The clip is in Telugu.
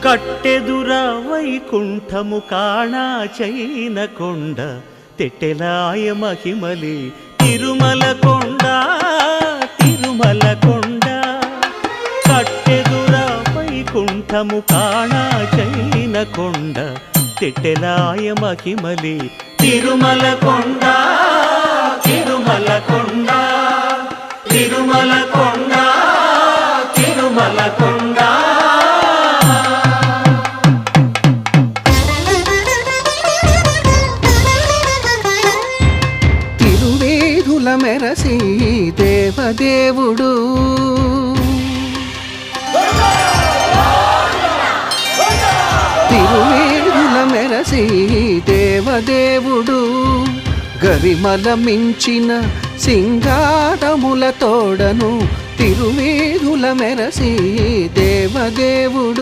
కట్టెదుర వైకుంఠము కాణా చైన కొండ తెట్టెలాయ మహిమలి తిరుమల కొండ తిరుమల కొండ కట్టెదుర వైకుంఠము కాణా చైన కొండ తెట్టెలాయ మహిమలి తిరుమల కొండ తిరుమల కొండ తిరుమల కొండ తిరుమల కొండ తిరువేధుల మెరసి దేవదేవుడు తిరువేధుల మెరసి దేవదేవుడు గరిమల మించిన సింగారముల తోడను తిరువేధుల మెరసి దేవదేవుడు